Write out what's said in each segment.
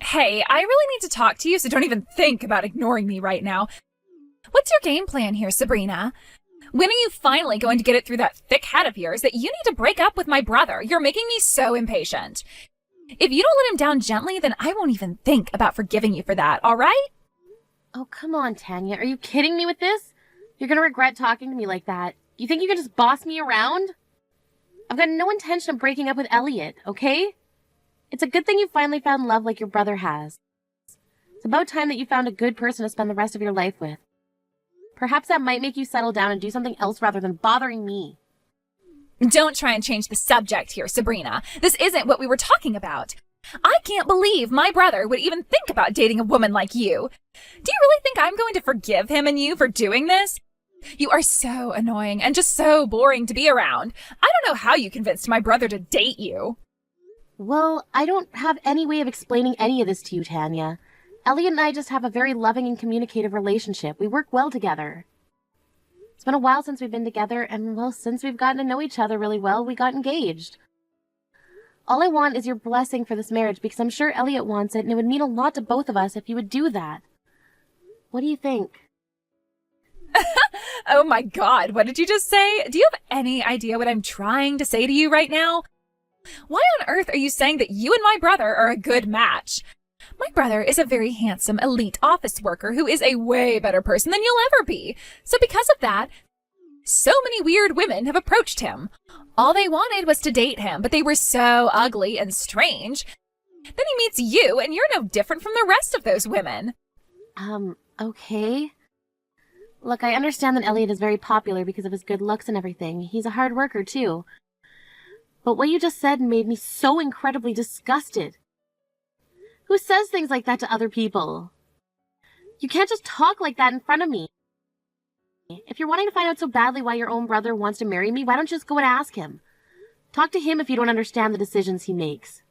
Hey, I really need to talk to you, so don't even think about ignoring me right now. What's your game plan here, Sabrina? When are you finally going to get it through that thick head of yours that you need to break up with my brother? You're making me so impatient. If you don't let him down gently, then I won't even think about forgiving you for that, all right? Oh, come on, Tanya. Are you kidding me with this? You're gonna regret talking to me like that. You think you can just boss me around? I've got no intention of breaking up with Elliot, okay? It's a good thing you finally found love like your brother has. It's about time that you found a good person to spend the rest of your life with. Perhaps that might make you settle down and do something else rather than bothering me. Don't try and change the subject here, Sabrina. This isn't what we were talking about. I can't believe my brother would even think about dating a woman like you. Do you really think I'm going to forgive him and you for doing this? You are so annoying and just so boring to be around. I don't know how you convinced my brother to date you. Well, I don't have any way of explaining any of this to you, Tanya. Elliot and I just have a very loving and communicative relationship. We work well together. It's been a while since we've been together, and, well, since we've gotten to know each other really well, we got engaged. All I want is your blessing for this marriage, because I'm sure Elliot wants it, and it would mean a lot to both of us if you would do that. What do you think? Oh my God, what did you just say? Do you have any idea what I'm trying to say to you right now? Why on earth are you saying that you and my brother are a good match? My brother is a very handsome, elite office worker who is a way better person than you'll ever be. So because of that, so many weird women have approached him. All they wanted was to date him, but they were so ugly and strange. Then he meets you, and you're no different from the rest of those women. Okay. Look, I understand that Elliot is very popular because of his good looks and everything. He's a hard worker, too. But what you just said made me so incredibly disgusted. Who says things like that to other people? You can't just talk like that in front of me. If you're wanting to find out so badly why your own brother wants to marry me, why don't you just go and ask him? Talk to him if you don't understand the decisions he makes.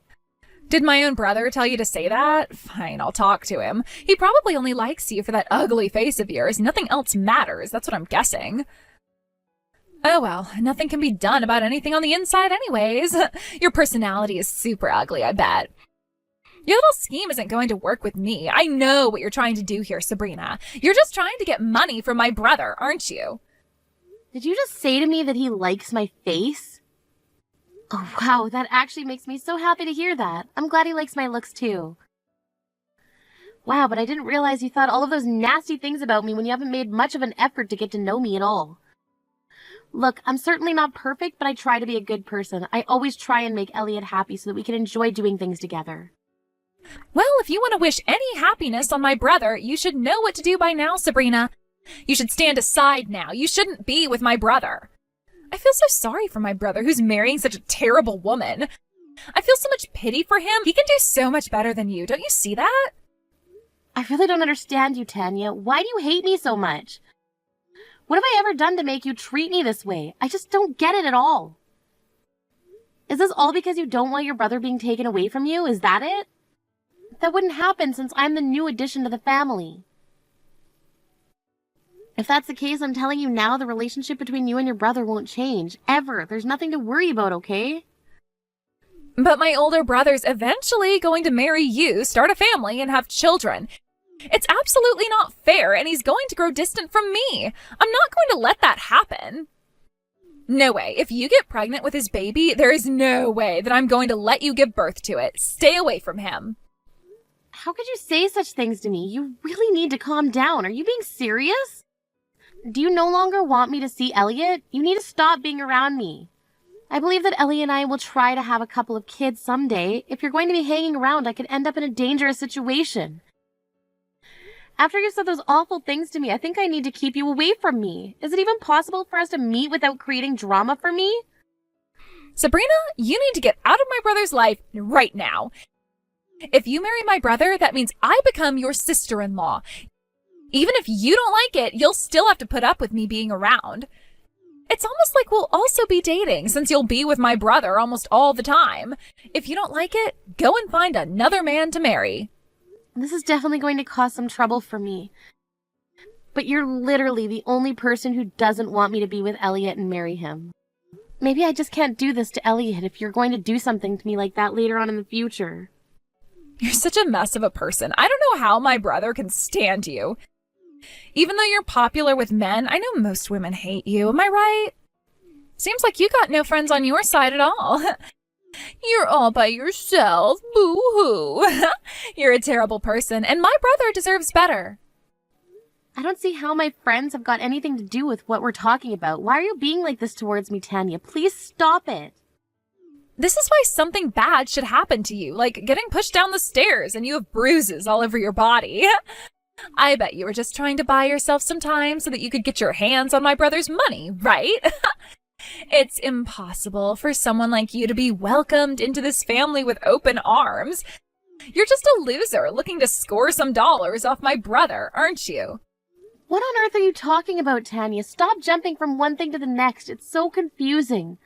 Did my own brother tell you to say that? Fine, I'll talk to him. He probably only likes you for that ugly face of yours. Nothing else matters, that's what I'm guessing. Oh well, nothing can be done about anything on the inside anyways. Your personality is super ugly, I bet. Your little scheme isn't going to work with me. I know what you're trying to do here, Sabrina. You're just trying to get money from my brother, aren't you? Did you just say to me that he likes my face? Oh, wow, that actually makes me so happy to hear that. I'm glad he likes my looks, too. Wow, but I didn't realize you thought all of those nasty things about me when you haven't made much of an effort to get to know me at all. Look, I'm certainly not perfect, but I try to be a good person. I always try and make Elliot happy so that we can enjoy doing things together. Well, if you want to wish any happiness on my brother, you should know what to do by now, Sabrina. You should stand aside now. You shouldn't be with my brother. I feel so sorry for my brother who's marrying such a terrible woman. I feel so much pity for him. He can do so much better than you. Don't you see that? I really don't understand you, Tanya. Why do you hate me so much? What have I ever done to make you treat me this way? I just don't get it at all. Is this all because you don't want your brother being taken away from you? Is that it? That wouldn't happen since I'm the new addition to the family. If that's the case, I'm telling you now, the relationship between you and your brother won't change. Ever. There's nothing to worry about, okay? But my older brother's eventually going to marry you, start a family, and have children. It's absolutely not fair, and he's going to grow distant from me. I'm not going to let that happen. No way. If you get pregnant with his baby, there is no way that I'm going to let you give birth to it. Stay away from him. How could you say such things to me? You really need to calm down. Are you being serious? Do you no longer want me to see Elliot? You need to stop being around me. I believe that Ellie and I will try to have a couple of kids someday. If you're going to be hanging around, I could end up in a dangerous situation. After you said those awful things to me, I think I need to keep you away from me. Is it even possible for us to meet without creating drama for me? Sabrina, you need to get out of my brother's life right now. If you marry my brother, that means I become your sister-in-law. Even if you don't like it, you'll still have to put up with me being around. It's almost like we'll also be dating, since you'll be with my brother almost all the time. If you don't like it, go and find another man to marry. This is definitely going to cause some trouble for me. But you're literally the only person who doesn't want me to be with Elliot and marry him. Maybe I just can't do this to Elliot if you're going to do something to me like that later on in the future. You're such a mess of a person. I don't know how my brother can stand you. Even though you're popular with men, I know most women hate you. Am I right? Seems like you got no friends on your side at all. You're all by yourself. Boo-hoo. You're a terrible person, and my brother deserves better. I don't see how my friends have got anything to do with what we're talking about. Why are you being like this towards me, Tanya? Please stop it. This is why something bad should happen to you, like getting pushed down the stairs and you have bruises all over your body. I bet you were just trying to buy yourself some time so that you could get your hands on my brother's money, right? It's impossible for someone like you to be welcomed into this family with open arms. You're just a loser looking to score some dollars off my brother, aren't you? What on earth are you talking about, Tanya? Stop jumping from one thing to the next. It's so confusing.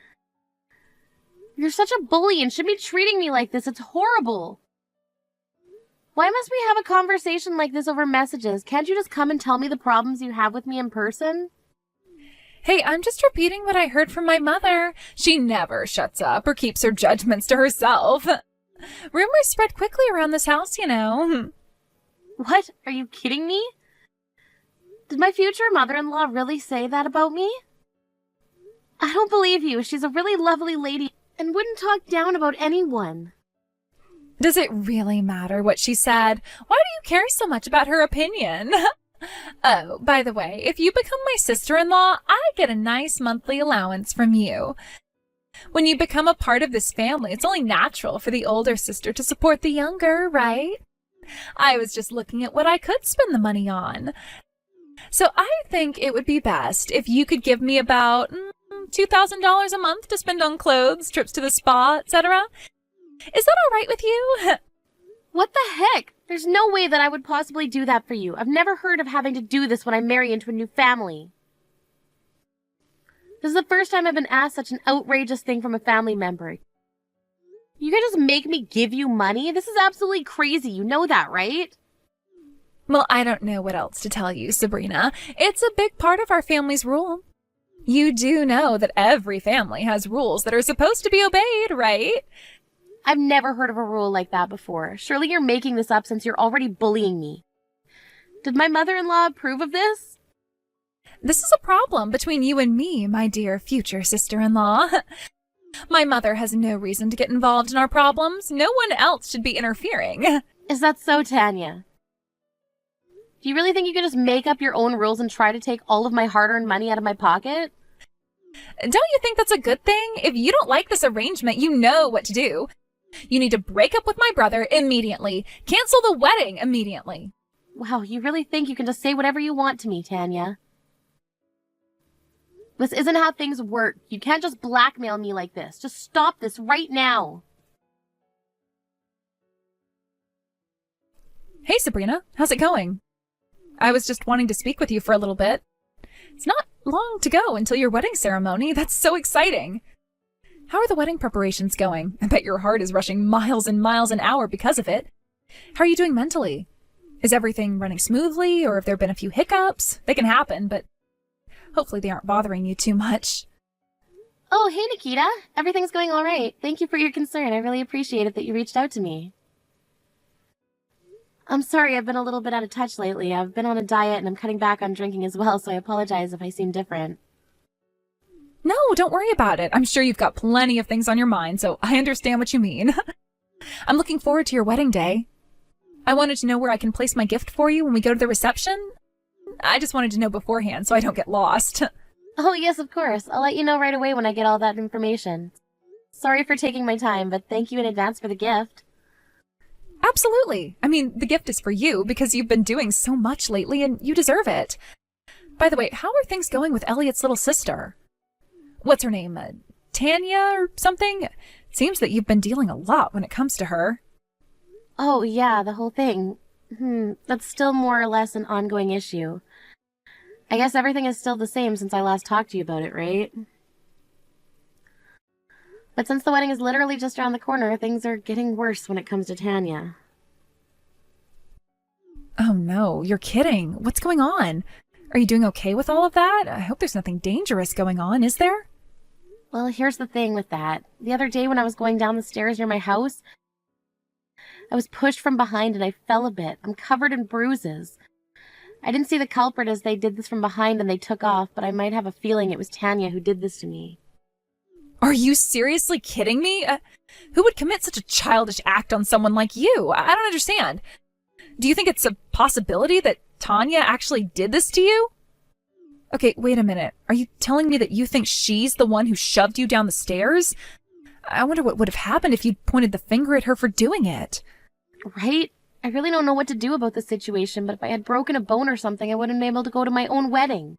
You're such a bully and shouldn't be treating me like this. It's horrible. Why must we have a conversation like this over messages? Can't you just come and tell me the problems you have with me in person? Hey, I'm just repeating what I heard from my mother. She never shuts up or keeps her judgments to herself. Rumors spread quickly around this house, you know. What? Are you kidding me? Did my future mother-in-law really say that about me? I don't believe you. She's a really lovely lady and wouldn't talk down about anyone. Does it really matter what she said? Why do you care so much about her opinion? Oh, by the way, if you become my sister-in-law, I get a nice monthly allowance from you. When you become a part of this family, it's only natural for the older sister to support the younger, right? I was just looking at what I could spend the money on. So I think it would be best if you could give me about $2,000 a month to spend on clothes, trips to the spa, etc. Is that all right with you? What the heck? There's no way that I would possibly do that for you. I've never heard of having to do this when I marry into a new family. This is the first time I've been asked such an outrageous thing from a family member. You can just make me give you money? This is absolutely crazy. You know that, right? Well, I don't know what else to tell you, Sabrina. It's a big part of our family's rule. You do know that every family has rules that are supposed to be obeyed, right? I've never heard of a rule like that before. Surely you're making this up since you're already bullying me. Did my mother-in-law approve of this? This is a problem between you and me, my dear future sister-in-law. My mother has no reason to get involved in our problems. No one else should be interfering. Is that so, Tanya? Do you really think you could just make up your own rules and try to take all of my hard-earned money out of my pocket? Don't you think that's a good thing? If you don't like this arrangement, you know what to do. You need to break up with my brother immediately. Cancel the wedding immediately. Wow, you really think you can just say whatever you want to me, Tanya? This isn't how things work. You can't just blackmail me like this. Just stop this right now. Hey, Sabrina. How's it going? I was just wanting to speak with you for a little bit. It's not long to go until your wedding ceremony. That's so exciting. How are the wedding preparations going? I bet your heart is rushing miles and miles an hour because of it. How are you doing mentally? Is everything running smoothly, or have there been a few hiccups? They can happen, but hopefully they aren't bothering you too much. Oh, hey, Nikita. Everything's going all right. Thank you for your concern. I really appreciate it that you reached out to me. I'm sorry, I've been a little bit out of touch lately. I've been on a diet and I'm cutting back on drinking as well, so I apologize if I seem different. No, don't worry about it. I'm sure you've got plenty of things on your mind, so I understand what you mean. I'm looking forward to your wedding day. I wanted to know where I can place my gift for you when we go to the reception. I just wanted to know beforehand so I don't get lost. Oh, yes, of course. I'll let you know right away when I get all that information. Sorry for taking my time, but thank you in advance for the gift. Absolutely. I mean, the gift is for you because you've been doing so much lately and you deserve it. By the way, how are things going with Elliot's little sister? What's her name? Tanya or something? It seems that you've been dealing a lot when it comes to her. Oh, yeah, the whole thing. That's still more or less an ongoing issue. I guess everything is still the same since I last talked to you about it, right? But since the wedding is literally just around the corner, things are getting worse when it comes to Tanya. Oh no, you're kidding. What's going on? Are you doing okay with all of that? I hope there's nothing dangerous going on, is there? Well, here's the thing with that. The other day when I was going down the stairs near my house, I was pushed from behind and I fell a bit. I'm covered in bruises. I didn't see the culprit as they did this from behind and they took off, but I might have a feeling it was Tanya who did this to me. Are you seriously kidding me? Who would commit such a childish act on someone like you? I don't understand. Do you think it's a possibility that Tanya actually did this to you? Okay, wait a minute. Are you telling me that you think she's the one who shoved you down the stairs? I wonder what would have happened if you'd pointed the finger at her for doing it. Right? I really don't know what to do about the situation, but if I had broken a bone or something, I wouldn't have been able to go to my own wedding.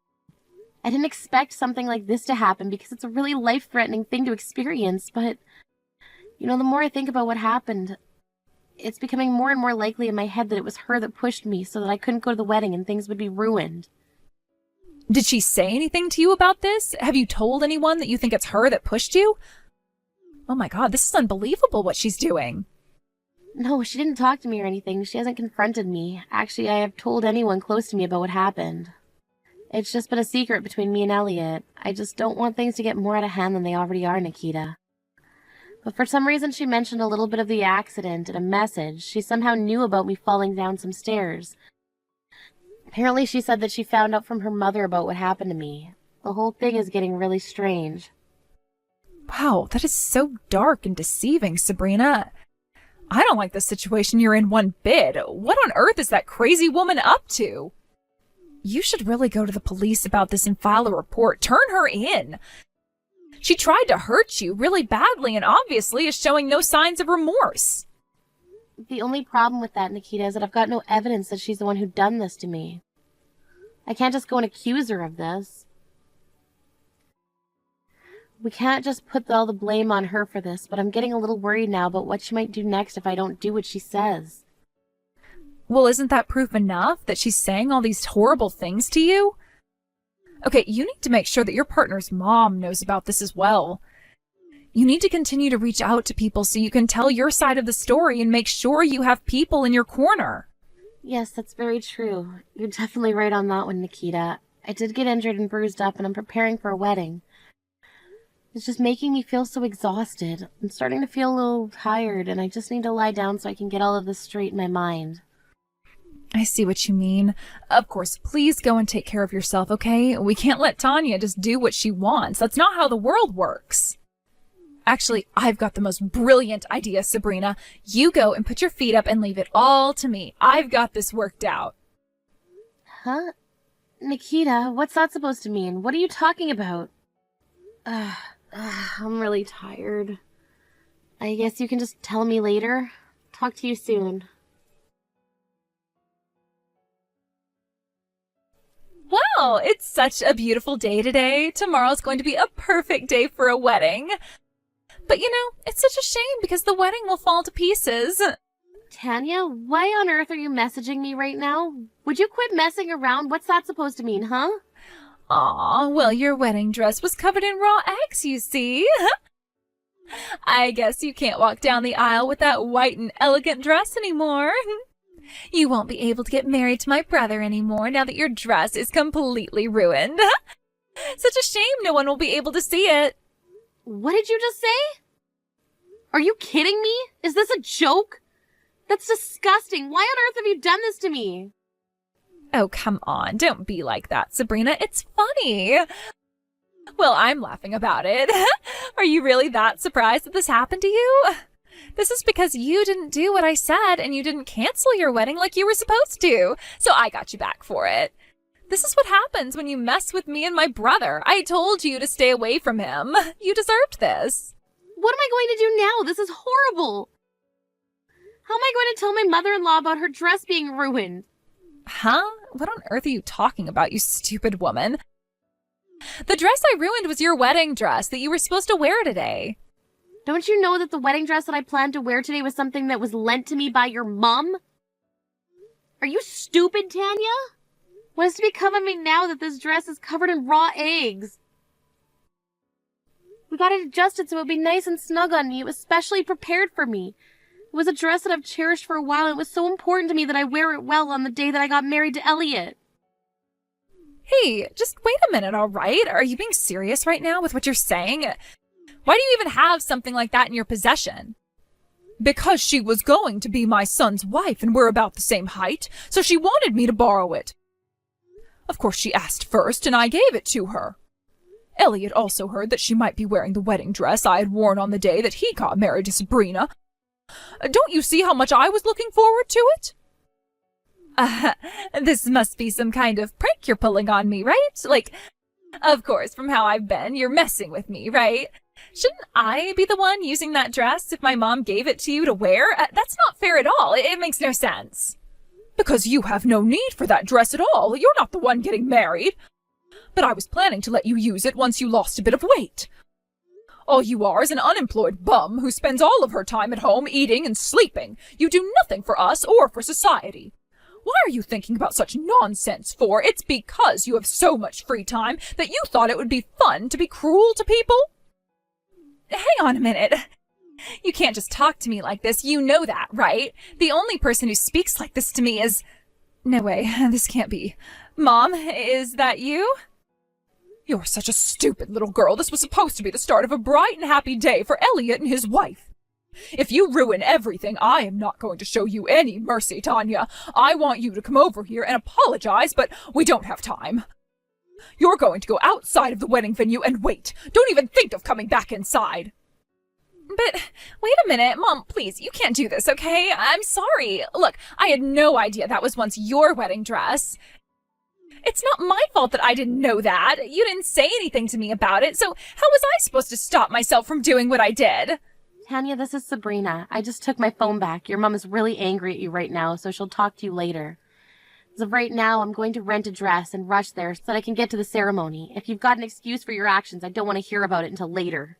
I didn't expect something like this to happen because it's a really life-threatening thing to experience, but, the more I think about what happened, it's becoming more and more likely in my head that it was her that pushed me so that I couldn't go to the wedding and things would be ruined. Did she say anything to you about this? Have you told anyone that you think it's her that pushed you? Oh my God, this is unbelievable what she's doing. No, she didn't talk to me or anything. She hasn't confronted me. Actually, I have told anyone close to me about what happened. It's just been a secret between me and Elliot. I just don't want things to get more out of hand than they already are, Nikita. But for some reason she mentioned a little bit of the accident in a message. She somehow knew about me falling down some stairs. Apparently she said that she found out from her mother about what happened to me. The whole thing is getting really strange. Wow, that is so dark and deceiving, Sabrina. I don't like the situation you're in one bit. What on earth is that crazy woman up to? You should really go to the police about this and file a report. Turn her in. She tried to hurt you really badly and obviously is showing no signs of remorse. The only problem with that, Nikita, is that I've got no evidence that she's the one who done this to me. I can't just go and accuse her of this. We can't just put all the blame on her for this, but I'm getting a little worried now about what she might do next if I don't do what she says. Well, isn't that proof enough that she's saying all these horrible things to you? Okay, you need to make sure that your partner's mom knows about this as well. You need to continue to reach out to people so you can tell your side of the story and make sure you have people in your corner. Yes, that's very true. You're definitely right on that one, Nikita. I did get injured and bruised up, and I'm preparing for a wedding. It's just making me feel so exhausted. I'm starting to feel a little tired, and I just need to lie down so I can get all of this straight in my mind. I see what you mean. Of course, please go and take care of yourself, okay? We can't let Tanya just do what she wants. That's not how the world works. Actually, I've got the most brilliant idea, Sabrina. You go and put your feet up and leave it all to me. I've got this worked out. Huh? Nikita, what's that supposed to mean? What are you talking about? I'm really tired. I guess you can just tell me later. Talk to you soon. Wow, it's such a beautiful day today. Tomorrow's going to be a perfect day for a wedding. But it's such a shame because the wedding will fall to pieces. Tanya, why on earth are you messaging me right now? Would you quit messing around? What's that supposed to mean, huh? Aw, well, your wedding dress was covered in raw eggs, you see. I guess you can't walk down the aisle with that white and elegant dress anymore. You won't be able to get married to my brother anymore now that your dress is completely ruined. Such a shame no one will be able to see it. What did you just say? Are you kidding me? Is this a joke? That's disgusting. Why on earth have you done this to me? Oh, come on. Don't be like that, Sabrina. It's funny. Well, I'm laughing about it. Are you really that surprised that this happened to you? This is because you didn't do what I said and you didn't cancel your wedding like you were supposed to. So I got you back for it. This is what happens when you mess with me and my brother. I told you to stay away from him. You deserved this. What am I going to do now? This is horrible. How am I going to tell my mother-in-law about her dress being ruined? Huh? What on earth are you talking about, you stupid woman? The dress I ruined was your wedding dress that you were supposed to wear today. Don't you know that the wedding dress that I planned to wear today was something that was lent to me by your mom? Are you stupid, Tanya? What is to become of me now that this dress is covered in raw eggs? We got it adjusted so it would be nice and snug on me. It was specially prepared for me. It was a dress that I've cherished for a while, and it was so important to me that I wear it well on the day that I got married to Elliot. Hey, just wait a minute, all right? Are you being serious right now with what you're saying? Why do you even have something like that in your possession? Because she was going to be my son's wife and we're about the same height, so she wanted me to borrow it. Of course she asked first, and I gave it to her. Elliot also heard that she might be wearing the wedding dress I had worn on the day that he got married to Sabrina. Don't you see how much I was looking forward to it? This must be some kind of prank you're pulling on me, right? Like, of course, from how I've been, you're messing with me, right? Shouldn't I be the one using that dress if my mom gave it to you to wear? That's not fair at all. It makes no sense. Because you have no need for that dress at all. You're not the one getting married. But I was planning to let you use it once you lost a bit of weight. All you are is an unemployed bum who spends all of her time at home eating and sleeping. You do nothing for us or for society. Why are you thinking about such nonsense for? It's because you have so much free time that you thought it would be fun to be cruel to people? Hang on a minute. You can't just talk to me like this. You know that, right? The only person who speaks like this to me is... No way, this can't be. Mom, is that you? You're such a stupid little girl. This was supposed to be the start of a bright and happy day for Elliot and his wife. If you ruin everything, I am not going to show you any mercy, Tanya. I want you to come over here and apologize, but we don't have time. You're going to go outside of the wedding venue and wait. Don't even think of coming back inside. But wait a minute, Mom, please, you can't do this, okay? I'm sorry. Look, I had no idea that was once your wedding dress. It's not my fault that I didn't know that. You didn't say anything to me about it, so how was I supposed to stop myself from doing what I did? Tanya, this is Sabrina. I just took my phone back. Your mom is really angry at you right now, so she'll talk to you later. As of right now, I'm going to rent a dress and rush there so that I can get to the ceremony. If you've got an excuse for your actions, I don't want to hear about it until later.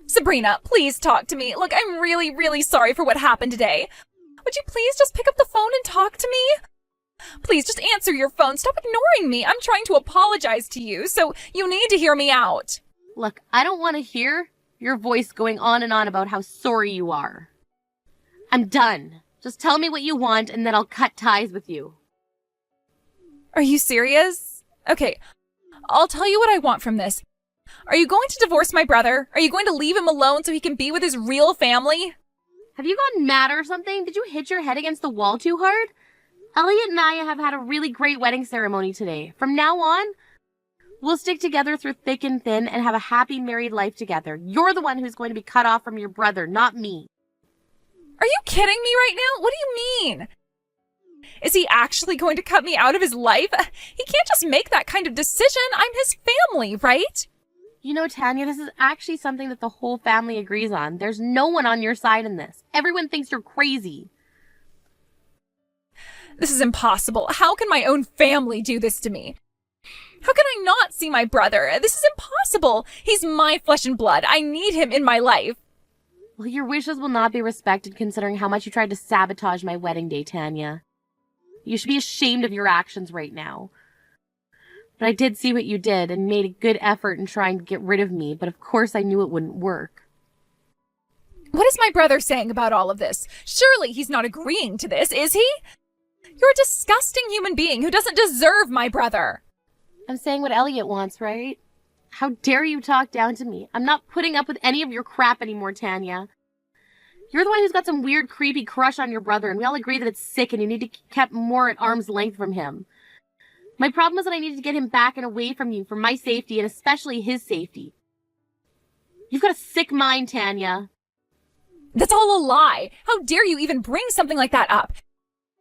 Sabrina, please talk to me. Look, I'm really, really sorry for what happened today. Would you please just pick up the phone and talk to me? Please just answer your phone. Stop ignoring me. I'm trying to apologize to you, so you need to hear me out. Look, I don't want to hear your voice going on and on about how sorry you are. I'm done. Just tell me what you want and then I'll cut ties with you. Are you serious? Okay, I'll tell you what I want from this. Are you going to divorce my brother? Are you going to leave him alone so he can be with his real family? Have you gotten mad or something? Did you hit your head against the wall too hard? Elliot and I have had a really great wedding ceremony today. From now on, we'll stick together through thick and thin and have a happy married life together. You're the one who's going to be cut off from your brother, not me. Are you kidding me right now? What do you mean? Is he actually going to cut me out of his life? He can't just make that kind of decision. I'm his family, right? You know, Tanya, this is actually something that the whole family agrees on. There's no one on your side in this. Everyone thinks you're crazy. This is impossible. How can my own family do this to me? How can I not see my brother? This is impossible. He's my flesh and blood. I need him in my life. Well, your wishes will not be respected considering how much you tried to sabotage my wedding day, Tanya. You should be ashamed of your actions right now. But I did see what you did and made a good effort in trying to get rid of me, but of course I knew it wouldn't work. What is my brother saying about all of this? Surely he's not agreeing to this, is he? You're a disgusting human being who doesn't deserve my brother. I'm saying what Elliot wants, right? How dare you talk down to me? I'm not putting up with any of your crap anymore, Tanya. You're the one who's got some weird, creepy crush on your brother, and we all agree that it's sick and you need to be kept more at arm's length from him. My problem is that I needed to get him back and away from you for my safety and especially his safety. You've got a sick mind, Tanya. That's all a lie. How dare you even bring something like that up?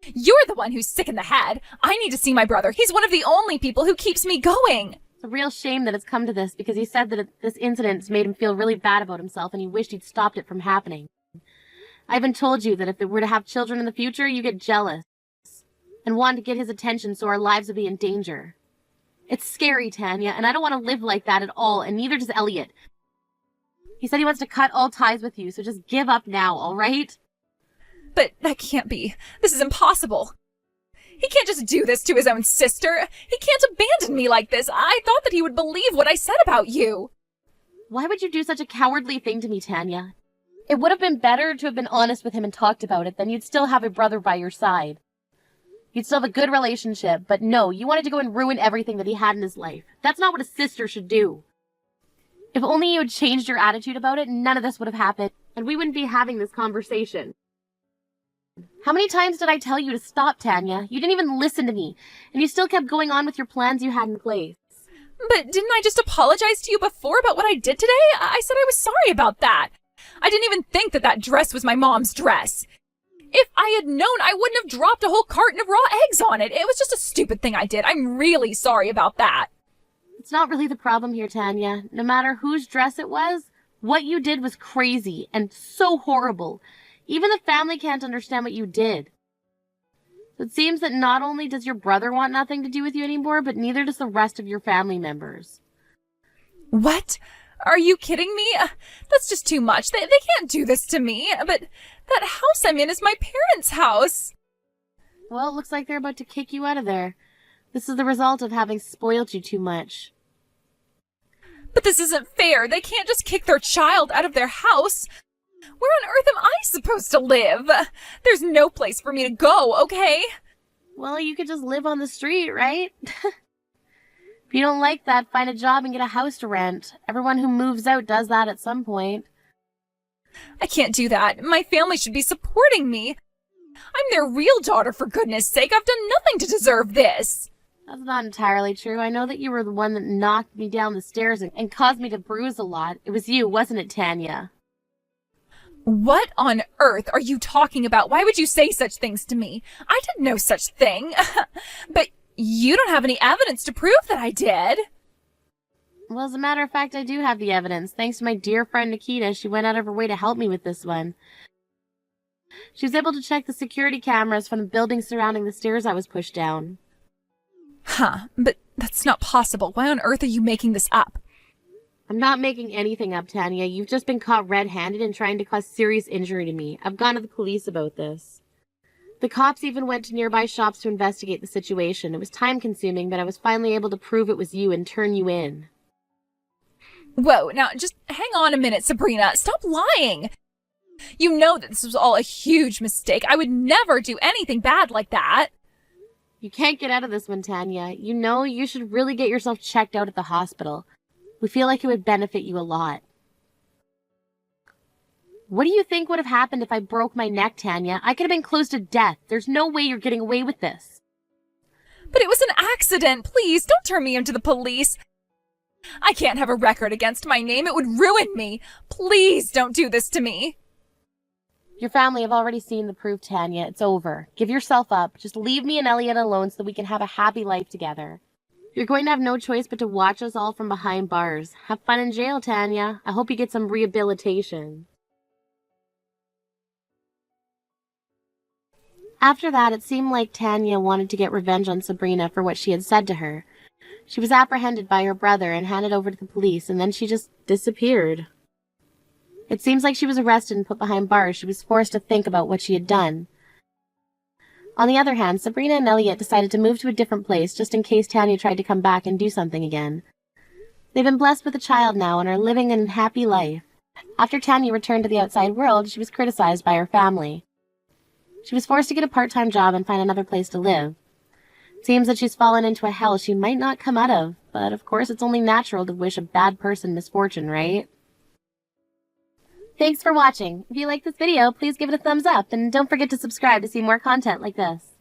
You're the one who's sick in the head. I need to see my brother. He's one of the only people who keeps me going. It's a real shame that it's come to this because he said that this incident's made him feel really bad about himself and he wished he'd stopped it from happening. I even told you that if they were to have children in the future, you get jealous and want to get his attention so our lives would be in danger. It's scary, Tanya, and I don't want to live like that at all, and neither does Elliot. He said he wants to cut all ties with you, so just give up now, all right? But that can't be. This is impossible. He can't just do this to his own sister. He can't abandon me like this. I thought that he would believe what I said about you. Why would you do such a cowardly thing to me, Tanya? It would have been better to have been honest with him and talked about it, then you'd still have a brother by your side. You'd still have a good relationship, but no, you wanted to go and ruin everything that he had in his life. That's not what a sister should do. If only you had changed your attitude about it, none of this would have happened, and we wouldn't be having this conversation. How many times did I tell you to stop, Tanya? You didn't even listen to me, and you still kept going on with your plans you had in place. But didn't I just apologize to you before about what I did today? I said I was sorry about that. I didn't even think that that dress was my mom's dress. If I had known, I wouldn't have dropped a whole carton of raw eggs on it. It was just a stupid thing I did. I'm really sorry about that. It's not really the problem here, Tanya. No matter whose dress it was, what you did was crazy and so horrible. Even the family can't understand what you did. It seems that not only does your brother want nothing to do with you anymore, but neither does the rest of your family members. What? Are you kidding me? That's just too much. They can't do this to me. But that house I'm in is my parents' house. Well, it looks like they're about to kick you out of there. This is the result of having spoiled you too much. But this isn't fair. They can't just kick their child out of their house. Where on earth am I supposed to live? There's no place for me to go, okay? Well, you could just live on the street, right? If you don't like that, find a job and get a house to rent. Everyone who moves out does that at some point. I can't do that. My family should be supporting me. I'm their real daughter, for goodness sake. I've done nothing to deserve this. That's not entirely true. I know that you were the one that knocked me down the stairs and caused me to bruise a lot. It was you, wasn't it, Tanya? What on earth are you talking about? Why would you say such things to me? I did no such thing. But you don't have any evidence to prove that I did. Well, as a matter of fact, I do have the evidence. Thanks to my dear friend Nikita, she went out of her way to help me with this one. She was able to check the security cameras from the building surrounding the stairs I was pushed down. Huh, but that's not possible. Why on earth are you making this up? I'm not making anything up, Tanya. You've just been caught red-handed and trying to cause serious injury to me. I've gone to the police about this. The cops even went to nearby shops to investigate the situation. It was time-consuming, but I was finally able to prove it was you and turn you in. Whoa, now just hang on a minute, Sabrina. Stop lying. You know that this was all a huge mistake. I would never do anything bad like that. You can't get out of this one, Tanya. You know you should really get yourself checked out at the hospital. We feel like it would benefit you a lot. What do you think would have happened if I broke my neck, Tanya? I could have been close to death. There's no way you're getting away with this. But it was an accident. Please, don't turn me into the police. I can't have a record against my name. It would ruin me. Please don't do this to me. Your family have already seen the proof, Tanya. It's over. Give yourself up. Just leave me and Elliot alone so that we can have a happy life together. You're going to have no choice but to watch us all from behind bars. Have fun in jail, Tanya. I hope you get some rehabilitation. After that, it seemed like Tanya wanted to get revenge on Sabrina for what she had said to her. She was apprehended by her brother and handed over to the police, and then she just disappeared. It seems like she was arrested and put behind bars. She was forced to think about what she had done. On the other hand, Sabrina and Elliot decided to move to a different place just in case Tanya tried to come back and do something again. They've been blessed with a child now and are living a happy life. After Tanya returned to the outside world, she was criticized by her family. She was forced to get a part-time job and find another place to live. It seems that she's fallen into a hell she might not come out of, but of course it's only natural to wish a bad person misfortune, right? Thanks for watching. If you like this video, please give it a thumbs up and don't forget to subscribe to see more content like this.